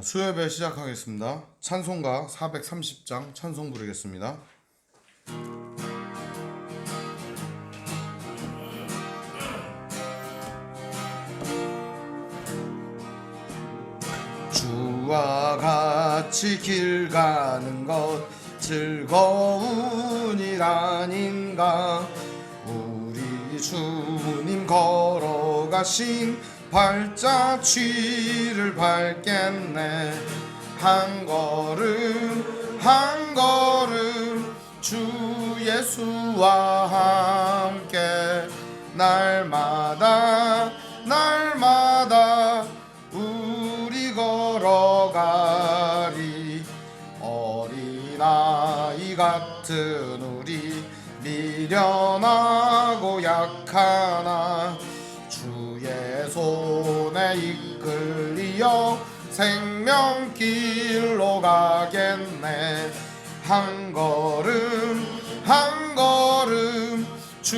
수요예배 시작하겠습니다. 찬송가 430장 찬송 부르겠습니다. 주와 같이 길 가는 것 즐거운 일 아닌가. 우리 주님 걸어가신 발자취를 밟겠네. 한 걸음 한 걸음 주 예수와 함께 날마다 우리 걸어가리. 어린아이 같은 우리 미련하고 약하나 주의 손에 이끌리어 생명길로 가겠네. 한 걸음 주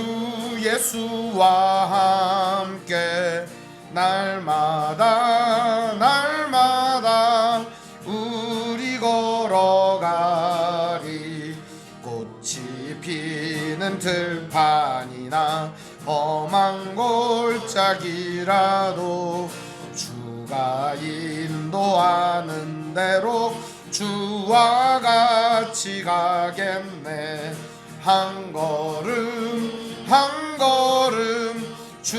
예수와 함께 날마다 우리 걸어가리. 꽃이 피는 들판이나 험한 골짜기라도 주가 인도하는 대로 주와 같이 가겠네. 한 걸음 주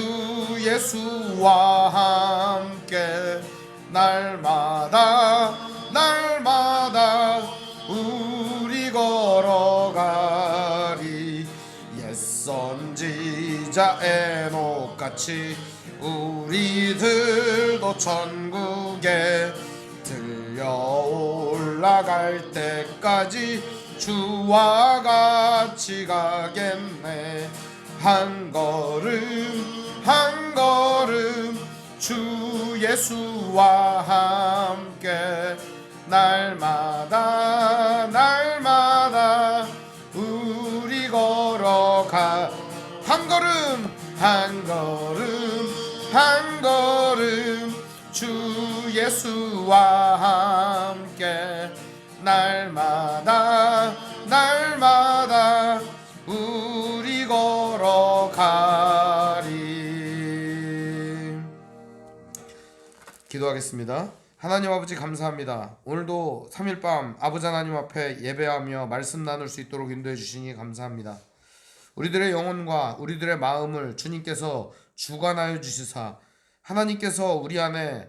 예수와 함께 날마다 우리 걸어가리. 옛 선지자 에녹같이 우리들도 천국에 들려 올라갈 때까지 주와 같이 가겠네. 한 걸음 주 예수와 함께 날마다 우리 걸어가. 한 걸음 주 예수와 함께 날마다 우리 걸어가리. 기도하겠습니다. 하나님 아버지 감사합니다. 오늘도 3일 밤 아버지 하나님 앞에 예배하며 말씀 나눌 수 있도록 인도해 주시니 감사합니다. 우리들의 영혼과 우리들의 마음을 주님께서 주관하여 주시사 하나님께서 우리 안에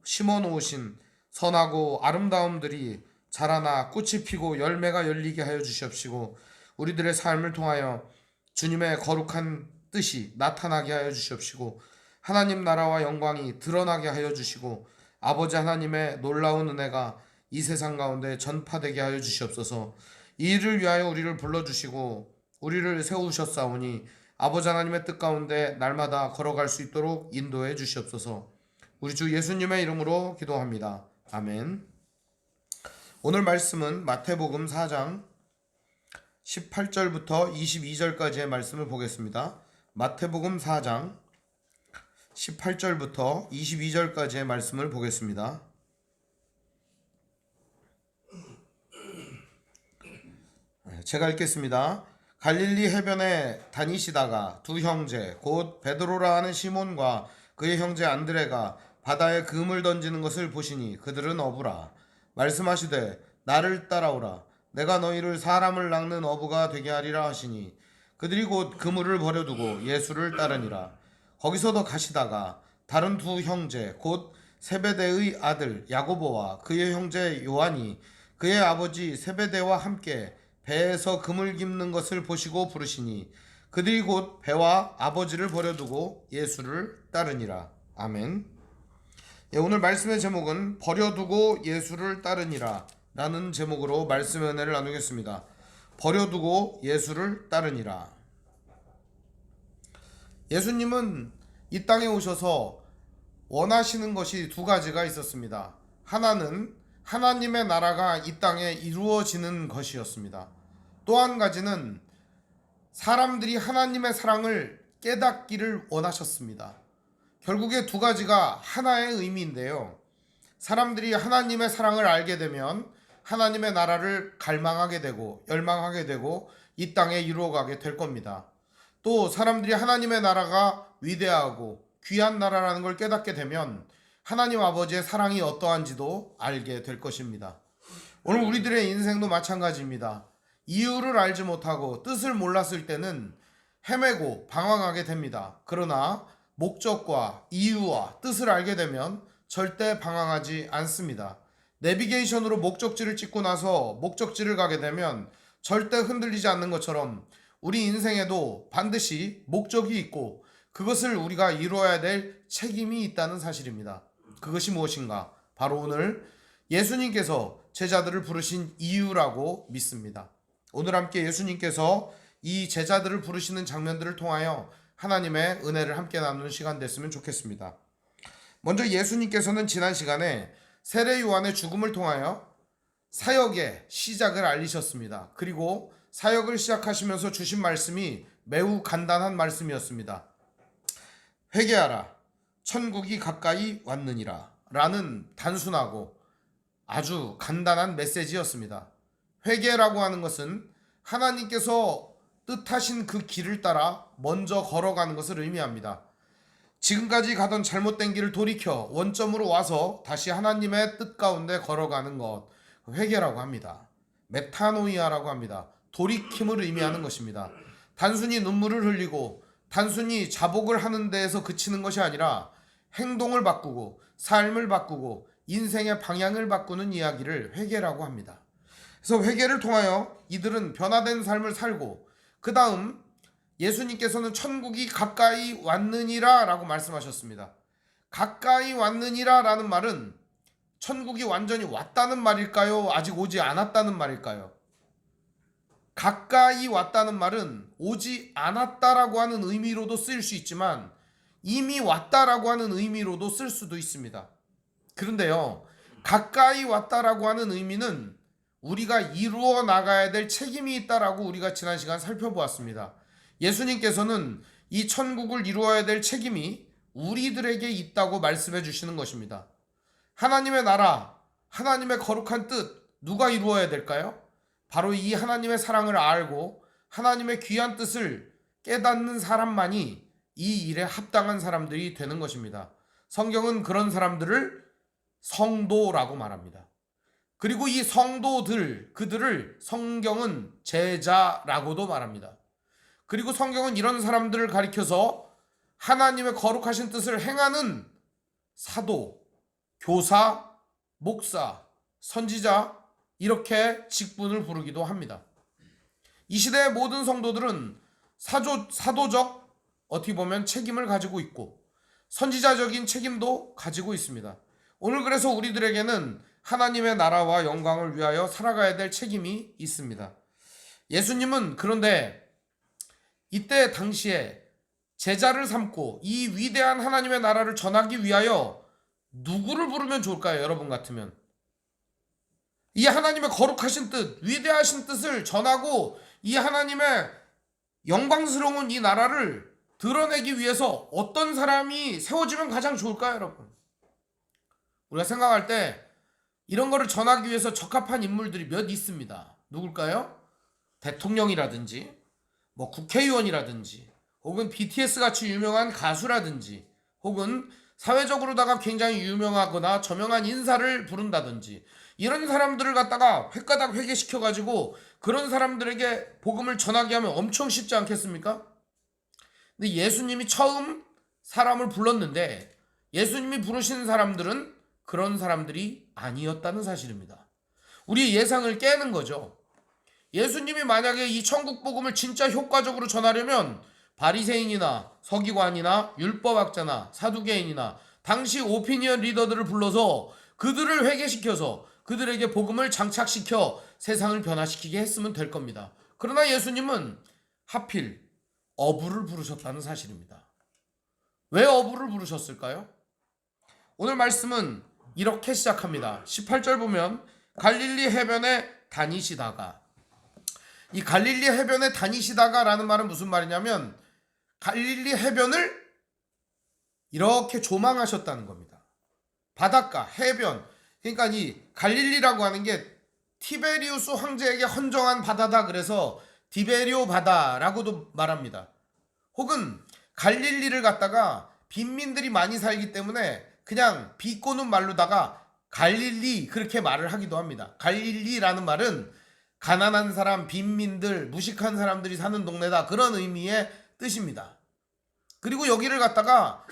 심어 놓으신 선하고 아름다움들이 자라나 꽃이 피고 열매가 열리게 하여 주시옵시고, 우리들의 삶을 통하여 주님의 거룩한 뜻이 나타나게 하여 주시옵시고, 하나님 나라와 영광이 드러나게 하여 주시고, 아버지 하나님의 놀라운 은혜가 이 세상 가운데 전파되게 하여 주시옵소서. 이 일을 위하여 우리를 불러주시고 우리를 세우셨사오니 아버지 하나님의 뜻 가운데 날마다 걸어갈 수 있도록 인도해 주시옵소서. 우리 주 예수님의 이름으로 기도합니다. 아멘. 오늘 말씀은 마태복음 4장 18절부터 22절까지의 말씀을 보겠습니다. 마태복음 4장 18절부터 22절까지의 말씀을 보겠습니다. 제가 읽겠습니다. 갈릴리 해변에 다니시다가 두 형제 곧 베드로라 하는 시몬과 그의 형제 안드레가 바다에 금을 던지는 것을 보시니 그들은 어부라. 말씀하시되 나를 따라오라. 내가 너희를 사람을 낚는 어부가 되게 하리라 하시니 그들이 곧 그물을 버려두고 예수를 따르니라. 거기서도 가시다가 다른 두 형제 곧 세베대의 아들 야고보와 그의 형제 요한이 그의 아버지 세베대와 함께 배에서 금을 깁는 것을 보시고 부르시니 그들이 곧 배와 아버지를 버려두고 예수를 따르니라. 아멘. 오늘 말씀의 제목은 버려두고 예수를 따르니라 라는 제목으로 말씀의 은혜를 나누겠습니다. 버려두고 예수를 따르니라. 예수님은 이 땅에 오셔서 원하시는 것이 두 가지가 있었습니다. 하나는 하나님의 나라가 이 땅에 이루어지는 것이었습니다. 또 한 가지는 사람들이 하나님의 사랑을 깨닫기를 원하셨습니다. 결국에 두 가지가 하나의 의미인데요. 사람들이 하나님의 사랑을 알게 되면 하나님의 나라를 갈망하게 되고 열망하게 되고 이 땅에 이루어가게 될 겁니다. 또 사람들이 하나님의 나라가 위대하고 귀한 나라라는 걸 깨닫게 되면 하나님 아버지의 사랑이 어떠한지도 알게 될 것입니다. 오늘 우리들의 인생도 마찬가지입니다. 이유를 알지 못하고 뜻을 몰랐을 때는 헤매고 방황하게 됩니다. 그러나 목적과 이유와 뜻을 알게 되면 절대 방황하지 않습니다. 내비게이션으로 목적지를 찍고 나서 목적지를 가게 되면 절대 흔들리지 않는 것처럼 우리 인생에도 반드시 목적이 있고 그것을 우리가 이루어야 될 책임이 있다는 사실입니다. 그것이 무엇인가? 바로 오늘 예수님께서 제자들을 부르신 이유라고 믿습니다. 오늘 함께 예수님께서 이 제자들을 부르시는 장면들을 통하여 하나님의 은혜를 함께 나누는 시간 됐으면 좋겠습니다. 먼저 예수님께서는 지난 시간에 세례 요한의 죽음을 통하여 사역의 시작을 알리셨습니다. 그리고 사역을 시작하시면서 주신 말씀이 매우 간단한 말씀이었습니다. 회개하라, 천국이 가까이 왔느니라 라는 단순하고 아주 간단한 메시지였습니다. 회개라고 하는 것은 하나님께서 뜻하신 그 길을 따라 먼저 걸어가는 것을 의미합니다. 지금까지 가던 잘못된 길을 돌이켜 원점으로 와서 다시 하나님의 뜻 가운데 걸어가는 것, 회개라고 합니다. 메타노이아라고 합니다. 돌이킴을 의미하는 것입니다. 단순히 눈물을 흘리고 단순히 자복을 하는 데에서 그치는 것이 아니라 행동을 바꾸고 삶을 바꾸고 인생의 방향을 바꾸는 이야기를 회개라고 합니다. 그래서 회개를 통하여 이들은 변화된 삶을 살고 그 다음 예수님께서는 천국이 가까이 왔느니라 라고 말씀하셨습니다. 가까이 왔느니라 라는 말은 천국이 완전히 왔다는 말일까요? 아직 오지 않았다는 말일까요? 가까이 왔다는 말은 오지 않았다라고 하는 의미로도 쓰일 수 있지만 이미 왔다라고 하는 의미로도 쓸 수도 있습니다. 그런데요, 가까이 왔다라고 하는 의미는 우리가 이루어 나가야 될 책임이 있다라고 우리가 지난 시간 살펴보았습니다. 예수님께서는 이 천국을 이루어야 될 책임이 우리들에게 있다고 말씀해 주시는 것입니다. 하나님의 나라, 하나님의 거룩한 뜻, 누가 이루어야 될까요? 바로 이 하나님의 사랑을 알고 하나님의 귀한 뜻을 깨닫는 사람만이 이 일에 합당한 사람들이 되는 것입니다. 성경은 그런 사람들을 성도라고 말합니다. 그리고 이 성도들, 그들을 성경은 제자라고도 말합니다. 그리고 성경은 이런 사람들을 가리켜서 하나님의 거룩하신 뜻을 행하는 사도, 교사, 목사, 선지자 이렇게 직분을 부르기도 합니다. 이 시대의 모든 성도들은 사도적 어떻게 보면 책임을 가지고 있고 선지자적인 책임도 가지고 있습니다. 오늘 그래서 우리들에게는 하나님의 나라와 영광을 위하여 살아가야 될 책임이 있습니다. 예수님은 그런데 이때 당시에 제자를 삼고 이 위대한 하나님의 나라를 전하기 위하여 누구를 부르면 좋을까요? 여러분 같으면 이 하나님의 거룩하신 뜻, 위대하신 뜻을 전하고 이 하나님의 영광스러운 이 나라를 드러내기 위해서 어떤 사람이 세워지면 가장 좋을까요, 여러분? 우리가 생각할 때 이런 거를 전하기 위해서 적합한 인물들이 몇 있습니다. 누굴까요? 대통령이라든지 뭐 국회의원이라든지 혹은 BTS 같이 유명한 가수라든지 혹은 사회적으로다가 굉장히 유명하거나 저명한 인사를 부른다든지 이런 사람들을 갖다가 횟가닥 회개시켜가지고 그런 사람들에게 복음을 전하게 하면 엄청 쉽지 않겠습니까? 근데 예수님이 처음 사람을 불렀는데 예수님이 부르신 사람들은 그런 사람들이 아니었다는 사실입니다. 우리의 예상을 깨는 거죠. 예수님이 만약에 이 천국 복음을 진짜 효과적으로 전하려면 바리새인이나 서기관이나 율법학자나 사두개인이나 당시 오피니언 리더들을 불러서 그들을 회개시켜서 그들에게 복음을 장착시켜 세상을 변화시키게 했으면 될 겁니다. 그러나 예수님은 하필 어부를 부르셨다는 사실입니다. 왜 어부를 부르셨을까요? 오늘 말씀은 이렇게 시작합니다. 18절 보면 갈릴리 해변에 다니시다가, 이 갈릴리 해변에 다니시다가 라는 말은 무슨 말이냐면 갈릴리 해변을 이렇게 조망하셨다는 겁니다. 바닷가, 해변, 그러니까 이 갈릴리라고 하는 게 티베리우스 황제에게 헌정한 바다다. 그래서 디베리오 바다라고도 말합니다. 혹은 갈릴리를 갖다가 빈민들이 많이 살기 때문에 그냥 비꼬는 말로다가 갈릴리 그렇게 말을 하기도 합니다. 갈릴리라는 말은 가난한 사람, 빈민들, 무식한 사람들이 사는 동네다, 그런 의미의 뜻입니다. 그리고 여기를 갖다가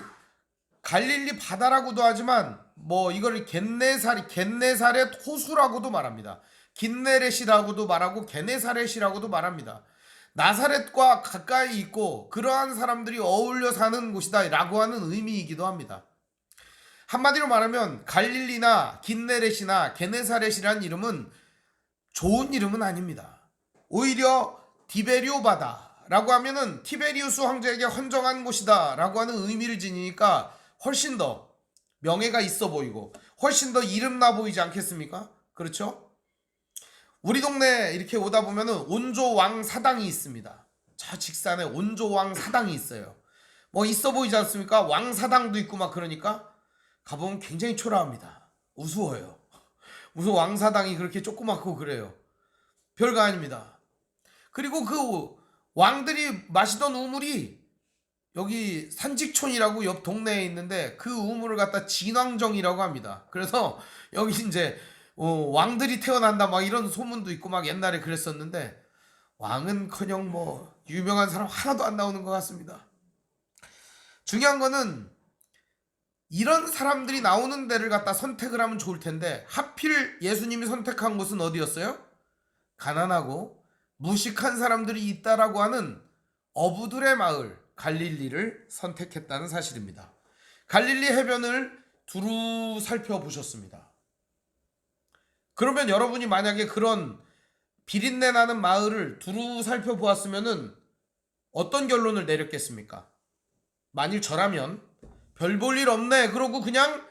갈릴리 바다라고도 하지만 뭐 이걸 겟네사렛 호수라고도 말합니다. 긴네렛이라고도 말하고 게네사렛이라고도 말합니다. 나사렛과 가까이 있고 그러한 사람들이 어울려 사는 곳이다 라고 하는 의미이기도 합니다. 한마디로 말하면 갈릴리나 긴네렛이나 게네사렛이라는 이름은 좋은 이름은 아닙니다. 오히려 디베리오 바다라고 하면은 티베리우스 황제에게 헌정한 곳이다 라고 하는 의미를 지니니까 훨씬 더 명예가 있어 보이고 훨씬 더 이름나 보이지 않겠습니까? 그렇죠? 우리 동네 이렇게 오다 보면은 온조왕 사당이 있습니다. 저 직산에 온조왕 사당이 있어요. 뭐 있어 보이지 않습니까? 왕사당도 있고 막. 그러니까 가보면 굉장히 초라합니다. 우스워요. 무슨 왕사당이 그렇게 조그맣고 그래요. 별거 아닙니다. 그리고 그 왕들이 마시던 우물이 여기 산직촌이라고 옆 동네에 있는데 그 우물을 갖다 진왕정이라고 합니다. 그래서 여기 이제 왕들이 태어난다 막 이런 소문도 있고 막 옛날에 그랬었는데 왕은커녕 뭐 유명한 사람 하나도 안 나오는 것 같습니다. 중요한 거는 이런 사람들이 나오는 데를 갖다 선택을 하면 좋을 텐데 하필 예수님이 선택한 곳은 어디였어요? 가난하고 무식한 사람들이 있다라고 하는 어부들의 마을 갈릴리를 선택했다는 사실입니다. 갈릴리 해변을 두루 살펴보셨습니다. 그러면 여러분이 만약에 그런 비린내 나는 마을을 두루 살펴보았으면은 어떤 결론을 내렸겠습니까? 만일 저라면 별 볼 일 없네 그러고 그냥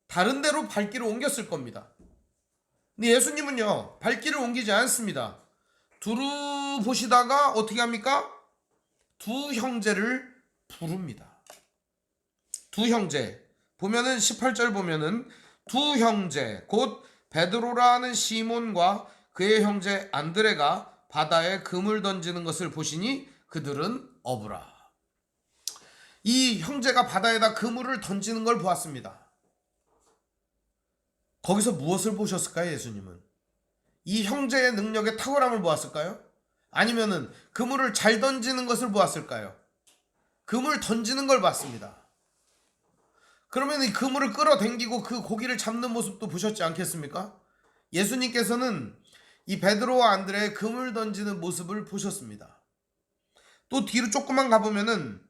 다른 데로 발길을 옮겼을 겁니다. 근데 예수님은요 발길을 옮기지 않습니다. 두루 보시다가 어떻게 합니까? 두 형제를 부릅니다. 두 형제 보면은 18절 보면은 두 형제 곧 베드로라는 시몬과 그의 형제 안드레가 바다에 금을 던지는 것을 보시니 그들은 어부라. 이 형제가 바다에다 그물을 던지는 걸 보았습니다. 거기서 무엇을 보셨을까요? 예수님은 이 형제의 능력의 탁월함을 보았을까요? 아니면은 그물을 잘 던지는 것을 보았을까요? 그물 던지는 걸 봤습니다. 그러면 이 그물을 끌어당기고 그 고기를 잡는 모습도 보셨지 않겠습니까? 예수님께서는 이 베드로와 안드레의 그물 던지는 모습을 보셨습니다. 또 뒤로 조금만 가보면은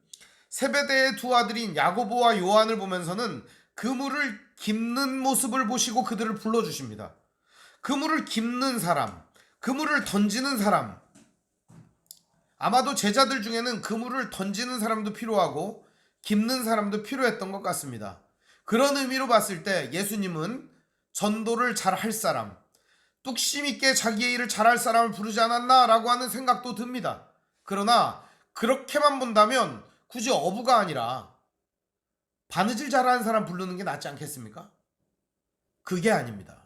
세베대의 두 아들인 야고보와 요한을 보면서는 그물을 깁는 모습을 보시고 그들을 불러주십니다. 그물을 깁는 사람, 그물을 던지는 사람, 아마도 제자들 중에는 그물을 던지는 사람도 필요하고 깁는 사람도 필요했던 것 같습니다. 그런 의미로 봤을 때 예수님은 전도를 잘할 사람, 뚝심 있게 자기의 일을 잘할 사람을 부르지 않았나 라고 하는 생각도 듭니다. 그러나 그렇게만 본다면 굳이 어부가 아니라 바느질 잘하는 사람 부르는 게 낫지 않겠습니까? 그게 아닙니다.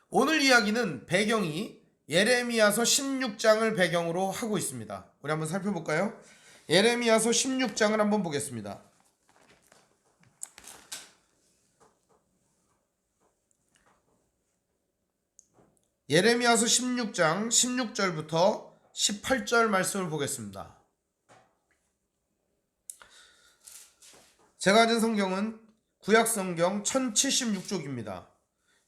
오늘 이야기는 배경이 예레미야서 16장을 배경으로 하고 있습니다. 우리 한번 살펴볼까요? 예레미야서 16장을 한번 보겠습니다. 예레미야서 16장 16절부터 18절 말씀을 보겠습니다. 제가 가진 성경은 구약성경 1076쪽입니다.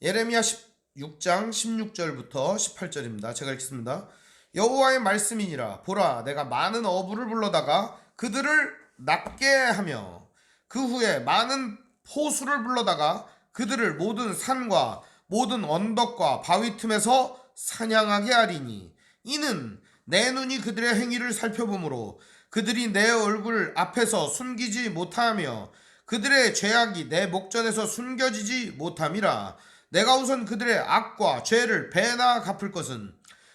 예레미야 16장 16절부터 18절입니다. 제가 읽겠습니다. 여호와의 말씀이니라. 보라, 내가 많은 어부를 불러다가 그들을 낫게 하며 그 후에 많은 포수를 불러다가 그들을 모든 산과 모든 언덕과 바위 틈에서 사냥하게 하리니 이는 내 눈이 그들의 행위를 살펴보므로 그들이 내 얼굴 앞에서 숨기지 못하며 그들의 죄악이 내 목전에서 숨겨지지 못함이라. 내가 우선 그들의 악과 죄를 배나 갚을 것은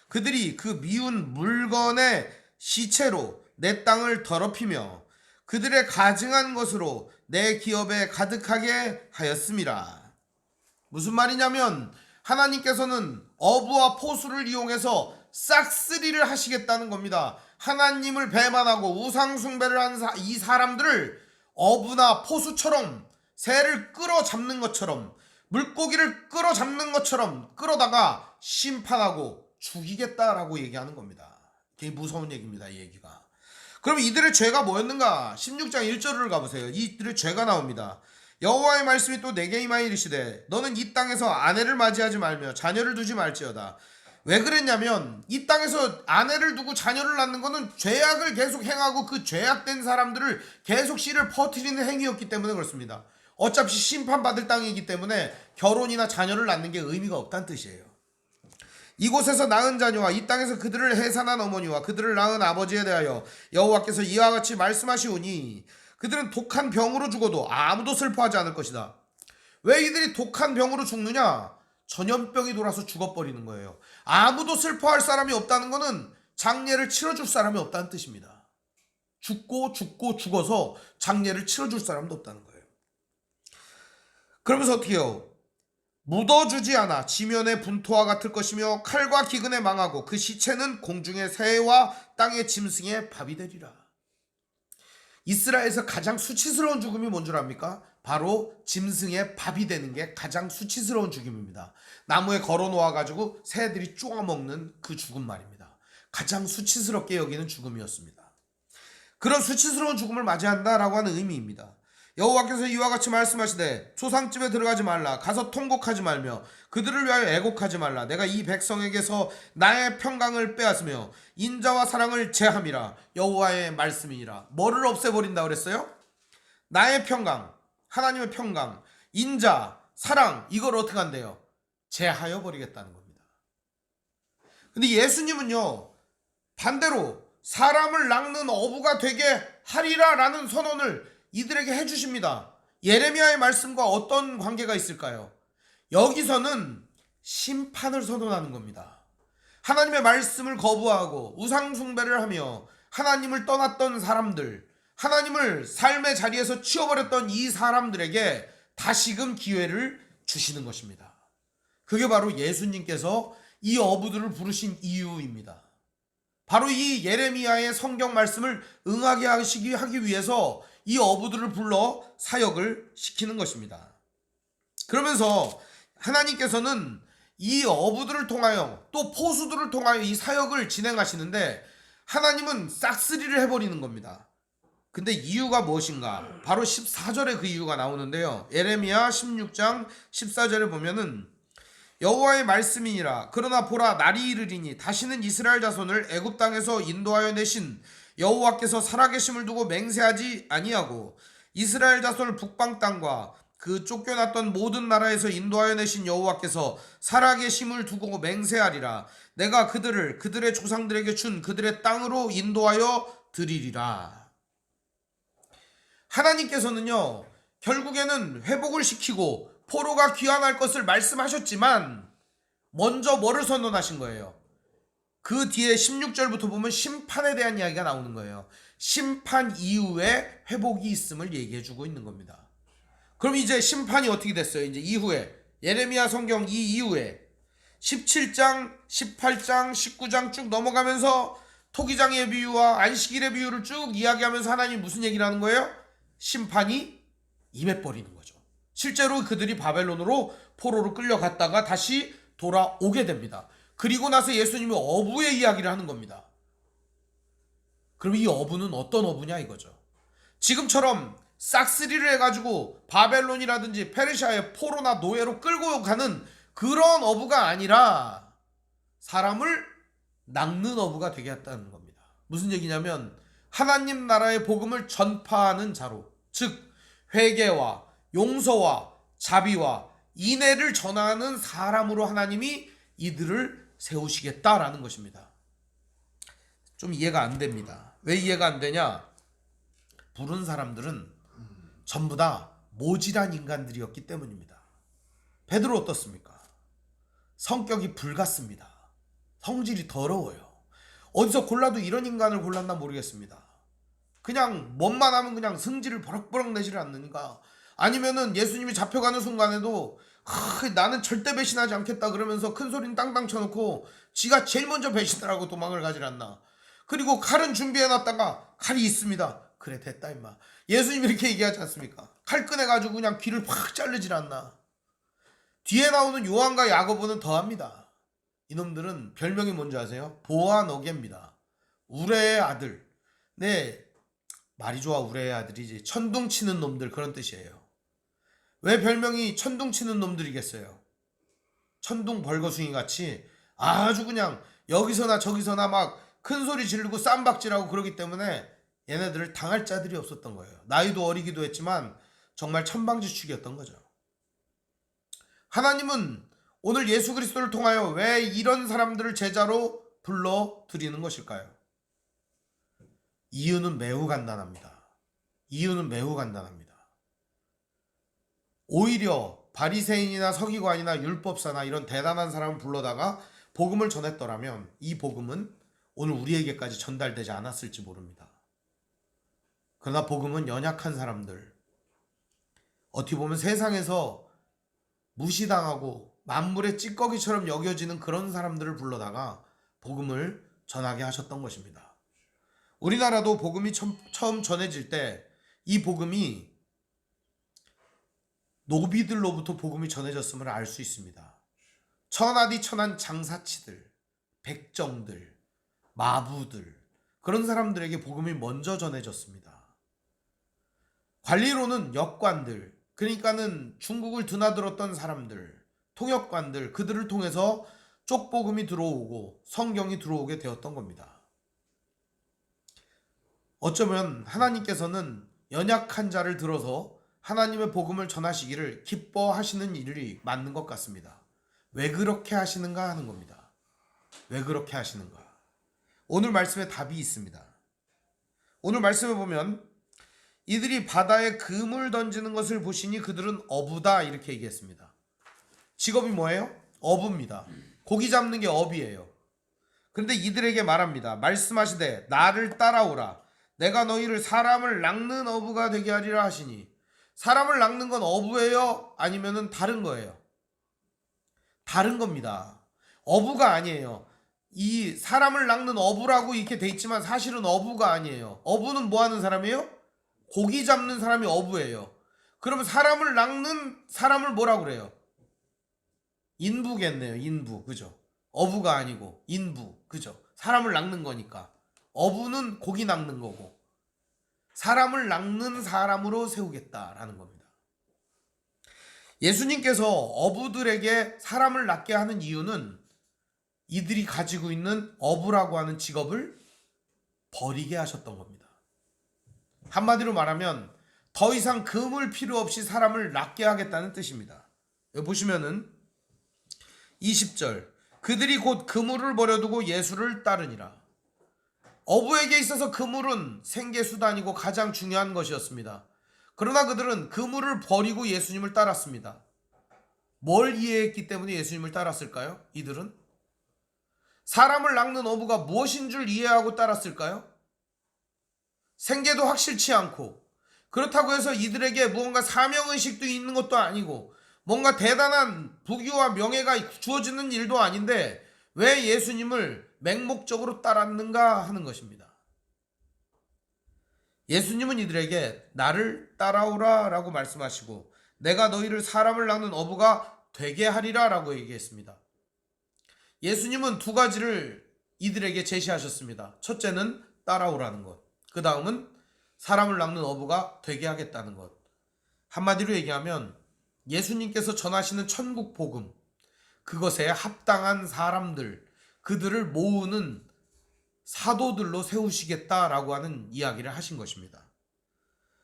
그들이 그 미운 물건의 시체로 내 땅을 더럽히며 그들의 가증한 것으로 내 기업에 가득하게 하였음이라. 무슨 말이냐면 하나님께서는 어부와 포수를 이용해서 싹쓸이를 하시겠다는 겁니다. 하나님을 배반하고 우상숭배를 하는 이 사람들을 어부나 포수처럼 새를 끌어잡는 것처럼 물고기를 끌어잡는 것처럼 끌어다가 심판하고 죽이겠다라고 얘기하는 겁니다. 되게 무서운 얘기입니다. 이 얘기가. 그럼 이들의 죄가 뭐였는가? 16장 1절을 가보세요. 이들의 죄가 나옵니다. 여호와의 말씀이 또 내게 임하여 이르시되 너는 이 땅에서 아내를 맞이하지 말며 자녀를 두지 말지어다. 왜 그랬냐면 이 땅에서 아내를 두고 자녀를 낳는 것은 죄악을 계속 행하고 그 죄악된 사람들을 계속 씨를 퍼뜨리는 행위였기 때문에 그렇습니다. 어차피 심판받을 땅이기 때문에 결혼이나 자녀를 낳는 게 의미가 없다는 뜻이에요. 이곳에서 낳은 자녀와 이 땅에서 그들을 해산한 어머니와 그들을 낳은 아버지에 대하여 여호와께서 이와 같이 말씀하시오니 그들은 독한 병으로 죽어도 아무도 슬퍼하지 않을 것이다. 왜 이들이 독한 병으로 죽느냐? 전염병이 돌아서 죽어버리는 거예요. 아무도 슬퍼할 사람이 없다는 것은 장례를 치러줄 사람이 없다는 뜻입니다. 죽어서 장례를 치러줄 사람도 없다는 거예요. 그러면서 어떻게 해요? 묻어주지 않아 지면의 분토와 같을 것이며 칼과 기근에 망하고 그 시체는 공중의 새와 땅의 짐승의 밥이 되리라. 이스라엘에서 가장 수치스러운 죽음이 뭔 줄 압니까? 바로 짐승의 밥이 되는 게 가장 수치스러운 죽음입니다. 나무에 걸어 놓아가지고 새들이 쪼아먹는 그 죽음 말입니다. 가장 수치스럽게 여기는 죽음이었습니다. 그런 수치스러운 죽음을 맞이한다라고 하는 의미입니다. 여호와께서 이와 같이 말씀하시되 조상집에 들어가지 말라. 가서 통곡하지 말며 그들을 위하여 애곡하지 말라. 내가 이 백성에게서 나의 평강을 빼앗으며 인자와 사랑을 제함이라. 여호와의 말씀이니라. 뭐를 없애버린다 그랬어요? 나의 평강, 하나님의 평강, 인자, 사랑, 이걸 어떻게 한대요? 제하여 버리겠다는 겁니다. 근데 예수님은요 반대로 사람을 낚는 어부가 되게 하리라 라는 선언을 이들에게 해주십니다. 예레미야의 말씀과 어떤 관계가 있을까요? 여기서는 심판을 선언하는 겁니다. 하나님의 말씀을 거부하고 우상숭배를 하며 하나님을 떠났던 사람들, 하나님을 삶의 자리에서 치워버렸던 이 사람들에게 다시금 기회를 주시는 것입니다. 그게 바로 예수님께서 이 어부들을 부르신 이유입니다. 바로 이 예레미야의 성경 말씀을 응하게 하기 위해서 이 어부들을 불러 사역을 시키는 것입니다. 그러면서 하나님께서는 이 어부들을 통하여 또 포수들을 통하여 이 사역을 진행하시는데 하나님은 싹쓸이를 해버리는 겁니다. 근데 이유가 무엇인가? 바로 14절에 그 이유가 나오는데요. 예레미야 16장 14절에 보면은 여호와의 말씀이니라. 그러나 보라 날이 이르리니 다시는 이스라엘 자손을 애굽 땅에서 인도하여 내신 여호와께서 살아계심을 두고 맹세하지 아니하고 이스라엘 자손을 북방 땅과 그 쫓겨났던 모든 나라에서 인도하여 내신 여호와께서 살아계심을 두고 맹세하리라. 내가 그들을 그들의 조상들에게 준 그들의 땅으로 인도하여 드리리라. 하나님께서는요 결국에는 회복을 시키고 포로가 귀환할 것을 말씀하셨지만 먼저 뭐를 선언하신 거예요? 그 뒤에 16절부터 보면 심판에 대한 이야기가 나오는 거예요. 심판 이후에 회복이 있음을 얘기해주고 있는 겁니다. 그럼 이제 심판이 어떻게 됐어요? 이제 이후에 예레미야 성경 이 이후에 17장, 18장, 19장 쭉 넘어가면서 토기장의 비유와 안식일의 비유를 쭉 이야기하면서 하나님 무슨 얘기를 하는 거예요? 심판이 임해버리는 거죠. 실제로 그들이 바벨론으로 포로로 끌려갔다가 다시 돌아오게 됩니다. 그리고 나서 예수님이 어부의 이야기를 하는 겁니다. 그럼 이 어부는 어떤 어부냐 이거죠. 지금처럼 싹쓸이를 해가지고 바벨론이라든지 페르시아의 포로나 노예로 끌고 가는 그런 어부가 아니라 사람을 낚는 어부가 되겠다는 겁니다. 무슨 얘기냐면 하나님 나라의 복음을 전파하는 자로, 즉 회개와 용서와 자비와 인애를 전하는 사람으로 하나님이 이들을 세우시겠다라는 것입니다. 좀 이해가 안 됩니다. 왜 이해가 안 되냐? 부른 사람들은 전부 다 모질한 인간들이었기 때문입니다. 베드로 어떻습니까? 성격이 불같습니다. 성질이 더러워요. 어디서 골라도 이런 인간을 골랐나 모르겠습니다. 그냥 뭔만 하면 그냥 승질을 버럭버럭 내지를 않는가, 아니면은 예수님이 잡혀가는 순간에도 나는 절대 배신하지 않겠다 그러면서 큰 소리는 땅땅 쳐놓고 지가 제일 먼저 배신을 하고 도망을 가질 않나. 그리고 칼은 준비해놨다가 칼이 있습니다. 그래 됐다 임마. 예수님이 이렇게 얘기하지 않습니까? 칼 꺼내가지고 그냥 귀를 팍 자르질 않나. 뒤에 나오는 요한과 야고보는 더합니다. 이놈들은 별명이 뭔지 아세요? 보아너게입니다. 우레의 아들. 네, 말이 좋아 우레의 아들이지. 천둥치는 놈들 그런 뜻이에요. 왜 별명이 천둥치는 놈들이겠어요? 천둥 벌거숭이 같이 아주 그냥 여기서나 저기서나 막 큰 소리 지르고 쌈박질하고 그러기 때문에 얘네들을 당할 자들이 없었던 거예요. 나이도 어리기도 했지만 정말 천방지축이었던 거죠. 하나님은 오늘 예수 그리스도를 통하여 왜 이런 사람들을 제자로 불러들이는 것일까요? 이유는 매우 간단합니다. 이유는 매우 간단합니다. 오히려 바리새인이나 서기관이나 율법사나 이런 대단한 사람을 불러다가 복음을 전했더라면 이 복음은 오늘 우리에게까지 전달되지 않았을지 모릅니다. 그러나 복음은 연약한 사람들, 어떻게 보면 세상에서 무시당하고 만물의 찌꺼기처럼 여겨지는 그런 사람들을 불러다가 복음을 전하게 하셨던 것입니다. 우리나라도 복음이 처음 전해질 때 이 복음이 노비들로부터 복음이 전해졌음을 알 수 있습니다. 천하디 천한 장사치들, 백정들, 마부들 그런 사람들에게 복음이 먼저 전해졌습니다. 관리로는 역관들, 그러니까는 중국을 드나들었던 사람들, 통역관들, 그들을 통해서 쪽복음이 들어오고 성경이 들어오게 되었던 겁니다. 어쩌면 하나님께서는 연약한 자를 들어서 하나님의 복음을 전하시기를 기뻐하시는 일이 맞는 것 같습니다. 왜 그렇게 하시는가 하는 겁니다. 왜 그렇게 하시는가? 오늘 말씀에 답이 있습니다. 오늘 말씀에 보면 이들이 바다에 금을 던지는 것을 보시니 그들은 어부다 이렇게 얘기했습니다. 직업이 뭐예요? 어부입니다. 고기 잡는 게 업이에요. 그런데 이들에게 말합니다. 말씀하시되 나를 따라오라. 내가 너희를 사람을 낚는 어부가 되게 하리라 하시니 사람을 낚는 건 어부예요? 아니면은 다른 거예요? 다른 겁니다. 어부가 아니에요. 이 사람을 낚는 어부라고 이렇게 돼 있지만 사실은 어부가 아니에요. 어부는 뭐 하는 사람이에요? 고기 잡는 사람이 어부예요. 그러면 사람을 낚는 사람을 뭐라고 그래요? 인부겠네요. 인부. 그죠? 어부가 아니고 인부. 그죠? 사람을 낚는 거니까. 어부는 고기 낚는 거고 사람을 낚는 사람으로 세우겠다라는 겁니다. 예수님께서 어부들에게 사람을 낚게 하는 이유는 이들이 가지고 있는 어부라고 하는 직업을 버리게 하셨던 겁니다. 한마디로 말하면 더 이상 금을 필요 없이 사람을 낚게 하겠다는 뜻입니다. 여기 보시면은 20절 그들이 곧 그물을 버려두고 예수를 따르니라. 어부에게 있어서 그물은 생계수단이고 가장 중요한 것이었습니다. 그러나 그들은 그물을 버리고 예수님을 따랐습니다. 뭘 이해했기 때문에 예수님을 따랐을까요? 이들은 사람을 낚는 어부가 무엇인 줄 이해하고 따랐을까요? 생계도 확실치 않고 그렇다고 해서 이들에게 무언가 사명의식도 있는 것도 아니고 뭔가 대단한 부귀와 명예가 주어지는 일도 아닌데 왜 예수님을 맹목적으로 따랐는가 하는 것입니다. 예수님은 이들에게 나를 따라오라 라고 말씀하시고 내가 너희를 사람을 낚는 어부가 되게 하리라 라고 얘기했습니다. 예수님은 두 가지를 이들에게 제시하셨습니다. 첫째는 따라오라는 것. 그 다음은 사람을 낚는 어부가 되게 하겠다는 것. 한마디로 얘기하면 예수님께서 전하시는 천국 복음, 그것에 합당한 사람들, 그들을 모으는 사도들로 세우시겠다라고 하는 이야기를 하신 것입니다.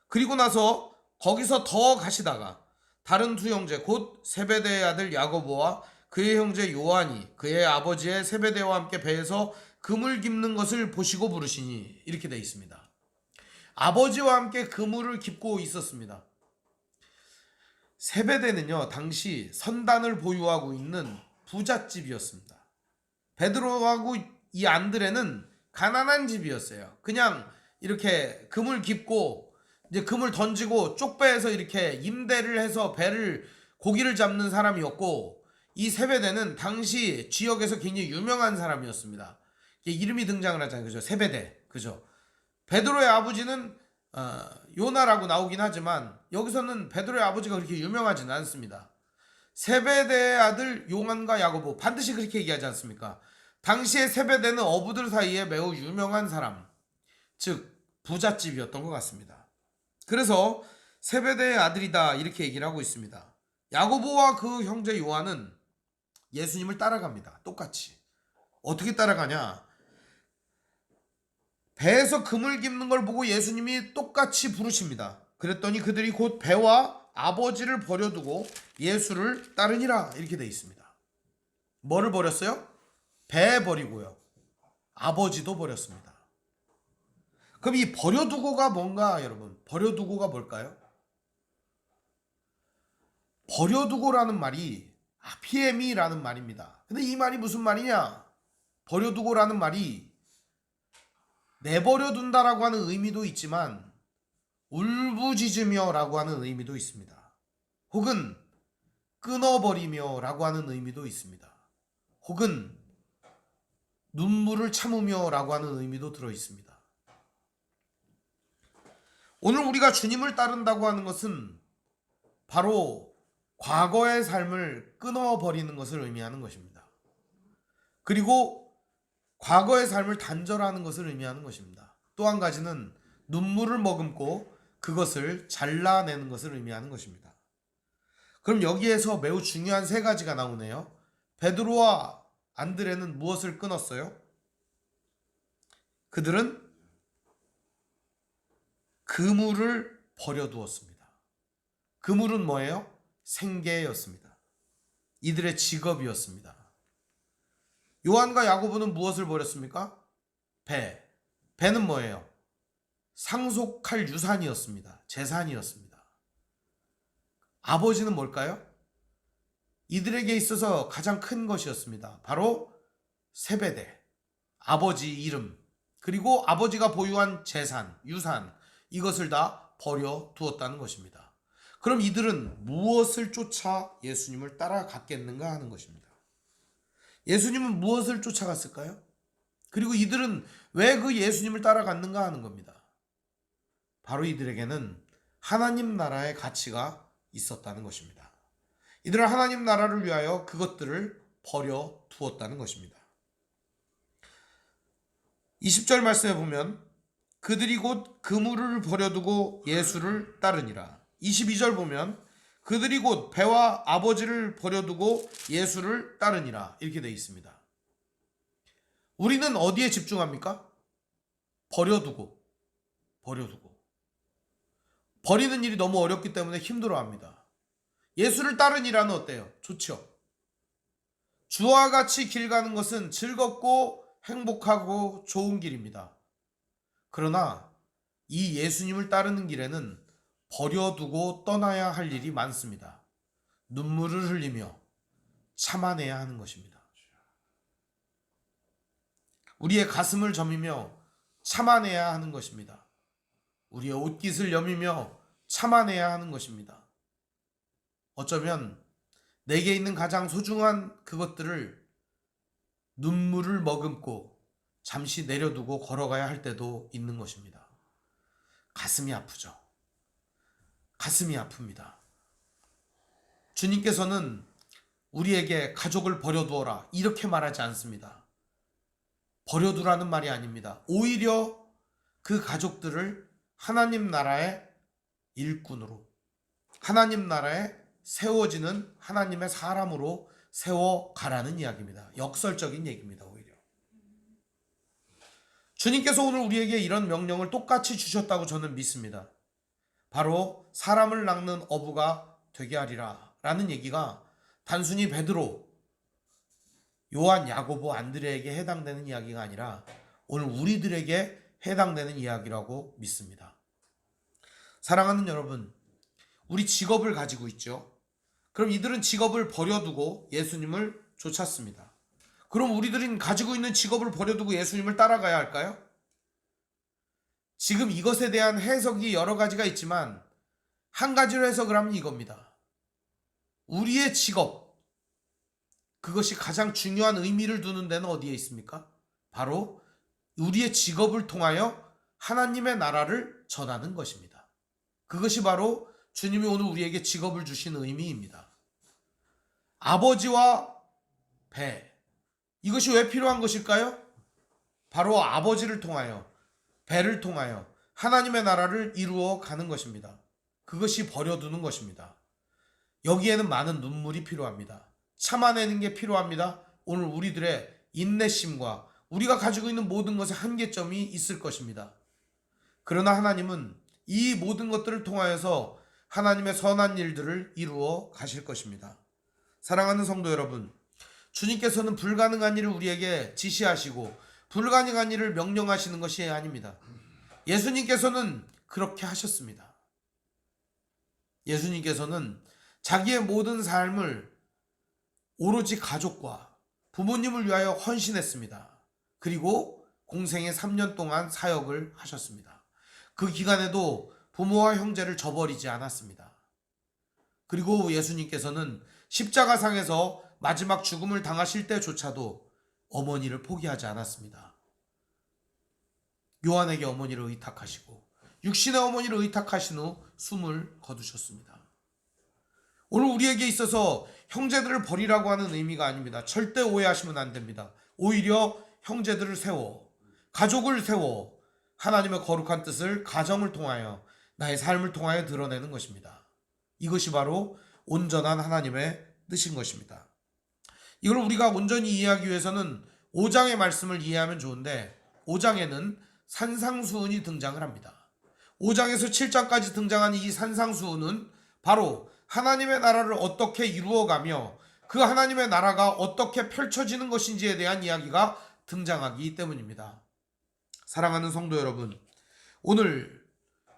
그리고 나서 거기서 더 가시다가 다른 두 형제 곧 세베대의 아들 야고보와 그의 형제 요한이 그의 아버지의 세베대와 함께 배에서 그물 깁는 것을 보시고 부르시니 이렇게 되어 있습니다. 아버지와 함께 그물을 깁고 있었습니다. 세베대는요 당시 선단을 보유하고 있는 부잣집이었습니다. 베드로하고 이 안드레는 가난한 집이었어요. 그냥 이렇게 그물 깁고 이제 그물 던지고 쪽배에서 이렇게 임대를 해서 배를 고기를 잡는 사람이었고, 이 세베대는 당시 지역에서 굉장히 유명한 사람이었습니다. 이름이 등장을 하잖아요. 그죠? 세베대. 그죠? 베드로의 아버지는 요나라고 나오긴 하지만 여기서는 베드로의 아버지가 그렇게 유명하지는 않습니다. 세베대의 아들 요한과 야고보, 반드시 그렇게 얘기하지 않습니까? 당시에 세베대는 어부들 사이에 매우 유명한 사람, 즉 부잣집이었던 것 같습니다. 그래서 세베대의 아들이다 이렇게 얘기를 하고 있습니다. 야고보와 그 형제 요한은 예수님을 따라갑니다. 똑같이. 어떻게 따라가냐? 배에서 그물 깁는 걸 보고 예수님이 똑같이 부르십니다. 그랬더니 그들이 곧 배와 아버지를 버려두고 예수를 따르니라 이렇게 되어 있습니다. 뭐를 버렸어요? 배 버리고요. 아버지도 버렸습니다. 그럼 이 버려두고가 뭔가 여러분? 버려두고가 뭘까요? 버려두고라는 말이 아피에미라는 말입니다. 근데 이 말이 무슨 말이냐? 버려두고라는 말이 내버려둔다라고 하는 의미도 있지만 울부짖으며라고 하는 의미도 있습니다. 혹은 끊어버리며라고 하는 의미도 있습니다. 혹은 눈물을 참으며라고 하는 의미도 들어 있습니다. 오늘 우리가 주님을 따른다고 하는 것은 바로 과거의 삶을 끊어버리는 것을 의미하는 것입니다. 그리고 과거의 삶을 단절하는 것을 의미하는 것입니다. 또 한 가지는 눈물을 머금고 그것을 잘라내는 것을 의미하는 것입니다. 그럼 여기에서 매우 중요한 세 가지가 나오네요. 베드로와 안드레는 무엇을 끊었어요? 그들은 그물을 버려두었습니다. 그물은 뭐예요? 생계였습니다. 이들의 직업이었습니다. 요한과 야고보는 무엇을 버렸습니까? 배. 배는 뭐예요? 상속할 유산이었습니다. 재산이었습니다. 아버지는 뭘까요? 이들에게 있어서 가장 큰 것이었습니다. 바로 세베대. 아버지 이름. 그리고 아버지가 보유한 재산, 유산. 이것을 다 버려두었다는 것입니다. 그럼 이들은 무엇을 쫓아 예수님을 따라갔겠는가 하는 것입니다. 예수님은 무엇을 쫓아갔을까요? 그리고 이들은 왜 그 예수님을 따라갔는가 하는 겁니다. 바로 이들에게는 하나님 나라의 가치가 있었다는 것입니다. 이들은 하나님 나라를 위하여 그것들을 버려두었다는 것입니다. 20절 말씀에 보면 그들이 곧 그물을 버려두고 예수를 따르니라. 22절 보면 그들이 곧 배와 아버지를 버려두고 예수를 따르니라 이렇게 되어 있습니다. 우리는 어디에 집중합니까? 버려두고. 버리는 일이 너무 어렵기 때문에 힘들어합니다. 예수를 따르니라는 어때요? 좋죠. 주와 같이 길 가는 것은 즐겁고 행복하고 좋은 길입니다. 그러나 이 예수님을 따르는 길에는 버려두고 떠나야 할 일이 많습니다. 눈물을 흘리며 참아내야 하는 것입니다. 우리의 가슴을 저미며 참아내야 하는 것입니다. 우리의 옷깃을 여미며 참아내야 하는 것입니다. 어쩌면 내게 있는 가장 소중한 그것들을 눈물을 머금고 잠시 내려두고 걸어가야 할 때도 있는 것입니다. 가슴이 아프죠. 가슴이 아픕니다. 주님께서는 우리에게 가족을 버려두어라 이렇게 말하지 않습니다. 버려두라는 말이 아닙니다. 오히려 그 가족들을 하나님 나라의 일꾼으로, 하나님 나라에 세워지는 하나님의 사람으로 세워가라는 이야기입니다. 역설적인 얘기입니다. 오히려 주님께서 오늘 우리에게 이런 명령을 똑같이 주셨다고 저는 믿습니다. 바로 사람을 낚는 어부가 되게 하리라 라는 얘기가 단순히 베드로, 요한, 야고보, 안드레에게 해당되는 이야기가 아니라 오늘 우리들에게 해당되는 이야기라고 믿습니다. 사랑하는 여러분, 우리 직업을 가지고 있죠. 그럼 이들은 직업을 버려두고 예수님을 쫓았습니다. 그럼 우리들은 가지고 있는 직업을 버려두고 예수님을 따라가야 할까요? 지금 이것에 대한 해석이 여러 가지가 있지만 한 가지로 해석을 하면 이겁니다. 우리의 직업, 그것이 가장 중요한 의미를 두는 데는 어디에 있습니까? 바로 우리의 직업을 통하여 하나님의 나라를 전하는 것입니다. 그것이 바로 주님이 오늘 우리에게 직업을 주신 의미입니다. 아버지와 배, 이것이 왜 필요한 것일까요? 바로 아버지를 통하여, 배를 통하여 하나님의 나라를 이루어 가는 것입니다. 그것이 버려두는 것입니다. 여기에는 많은 눈물이 필요합니다. 참아내는 게 필요합니다. 오늘 우리들의 인내심과 우리가 가지고 있는 모든 것에 한계점이 있을 것입니다. 그러나 하나님은 이 모든 것들을 통하여서 하나님의 선한 일들을 이루어 가실 것입니다. 사랑하는 성도 여러분, 주님께서는 불가능한 일을 우리에게 지시하시고 불가능한 일을 명령하시는 것이 아닙니다. 예수님께서는 그렇게 하셨습니다. 예수님께서는 자기의 모든 삶을 오로지 가족과 부모님을 위하여 헌신했습니다. 그리고 공생의 3년 동안 사역을 하셨습니다. 그 기간에도 부모와 형제를 저버리지 않았습니다. 그리고 예수님께서는 십자가상에서 마지막 죽음을 당하실 때조차도 어머니를 포기하지 않았습니다. 요한에게 어머니를 의탁하시고 육신의 어머니를 의탁하신 후 숨을 거두셨습니다. 오늘 우리에게 있어서 형제들을 버리라고 하는 의미가 아닙니다. 절대 오해하시면 안 됩니다. 오히려 형제들을 세워, 가족을 세워 하나님의 거룩한 뜻을 가정을 통하여, 나의 삶을 통하여 드러내는 것입니다. 이것이 바로 온전한 하나님의 뜻인 것입니다. 이걸 우리가 온전히 이해하기 위해서는 5장의 말씀을 이해하면 좋은데, 5장에는 산상수훈이 등장을 합니다. 5장에서 7장까지 등장한 이 산상수훈은 바로 하나님의 나라를 어떻게 이루어가며 그 하나님의 나라가 어떻게 펼쳐지는 것인지에 대한 이야기가 등장하기 때문입니다. 사랑하는 성도 여러분, 오늘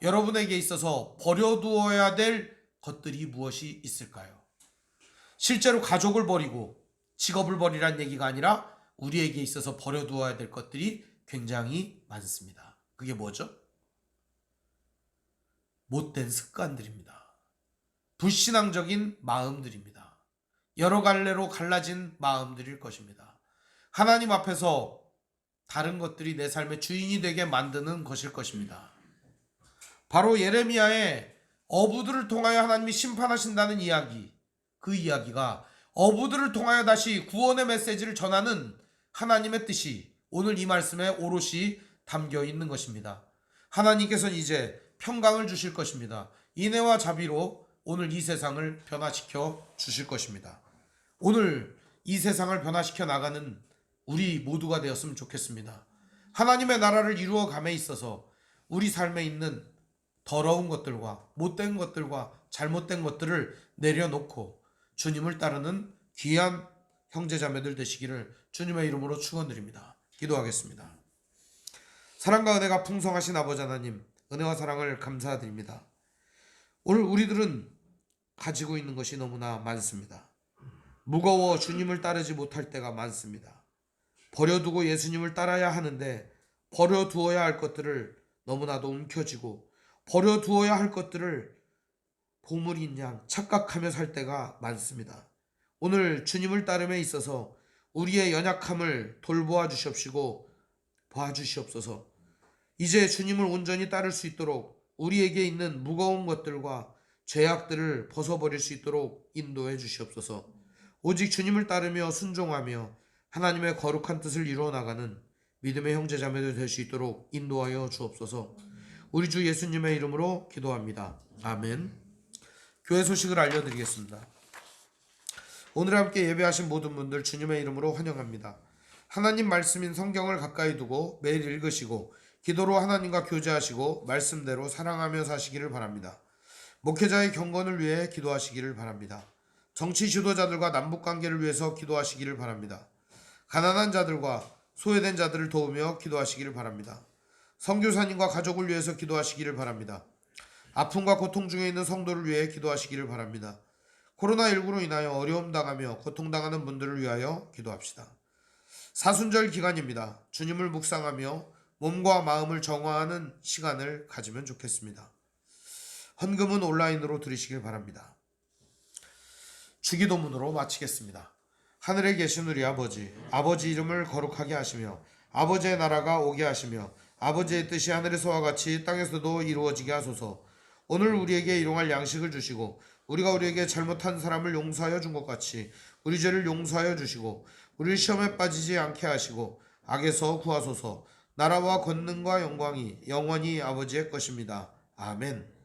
여러분에게 있어서 버려두어야 될 것들이 무엇이 있을까요? 실제로 가족을 버리고 직업을 버리란 얘기가 아니라 우리에게 있어서 버려두어야 될 것들이 굉장히 많습니다. 그게 뭐죠? 못된 습관들입니다. 불신앙적인 마음들입니다. 여러 갈래로 갈라진 마음들일 것입니다. 하나님 앞에서 다른 것들이 내 삶의 주인이 되게 만드는 것일 것입니다. 바로 예레미야의 어부들을 통하여 하나님이 심판하신다는 이야기, 그 이야기가 어부들을 통하여 다시 구원의 메시지를 전하는 하나님의 뜻이 오늘 이 말씀에 오롯이 담겨 있는 것입니다. 하나님께서는 이제 평강을 주실 것입니다. 인애와 자비로 오늘 이 세상을 변화시켜 주실 것입니다. 오늘 이 세상을 변화시켜 나가는 우리 모두가 되었으면 좋겠습니다. 하나님의 나라를 이루어감에 있어서 우리 삶에 있는 더러운 것들과 못된 것들과 잘못된 것들을 내려놓고 주님을 따르는 귀한 형제자매들 되시기를 주님의 이름으로 축원드립니다. 기도하겠습니다. 사랑과 은혜가 풍성하신 아버지 하나님, 은혜와 사랑을 감사드립니다. 오늘 우리들은 가지고 있는 것이 너무나 많습니다. 무거워 주님을 따르지 못할 때가 많습니다. 버려두고 예수님을 따라야 하는데 버려두어야 할 것들을 너무나도 움켜쥐고 버려두어야 할 것들을 보물인 양 착각하며 살 때가 많습니다. 오늘 주님을 따름에 있어서 우리의 연약함을 돌보아 주시옵시고 봐주시옵소서. 이제 주님을 온전히 따를 수 있도록 우리에게 있는 무거운 것들과 죄악들을 벗어버릴 수 있도록 인도해 주시옵소서. 오직 주님을 따르며 순종하며 하나님의 거룩한 뜻을 이루어 나가는 믿음의 형제자매들 될 수 있도록 인도하여 주옵소서. 우리 주 예수님의 이름으로 기도합니다. 아멘. 교회 소식을 알려드리겠습니다. 오늘 함께 예배하신 모든 분들 주님의 이름으로 환영합니다. 하나님 말씀인 성경을 가까이 두고 매일 읽으시고 기도로 하나님과 교제하시고 말씀대로 사랑하며 사시기를 바랍니다. 목회자의 경건을 위해 기도하시기를 바랍니다. 정치 지도자들과 남북관계를 위해서 기도하시기를 바랍니다. 가난한 자들과 소외된 자들을 도우며 기도하시기를 바랍니다. 선교사님과 가족을 위해서 기도하시기를 바랍니다. 아픔과 고통 중에 있는 성도를 위해 기도하시기를 바랍니다. 코로나19로 인하여 어려움 당하며 고통당하는 분들을 위하여 기도합시다. 사순절 기간입니다. 주님을 묵상하며 몸과 마음을 정화하는 시간을 가지면 좋겠습니다. 헌금은 온라인으로 드리시길 바랍니다. 주기도문으로 마치겠습니다. 하늘에 계신 우리 아버지, 아버지 이름을 거룩하게 하시며 아버지의 나라가 오게 하시며 아버지의 뜻이 하늘에서와 같이 땅에서도 이루어지게 하소서. 오늘 우리에게 일용할 양식을 주시고 우리가 우리에게 잘못한 사람을 용서하여 준 것 같이 우리 죄를 용서하여 주시고 우리를 시험에 빠지지 않게 하시고 악에서 구하소서. 나라와 권능과 영광이 영원히 아버지의 것입니다. 아멘.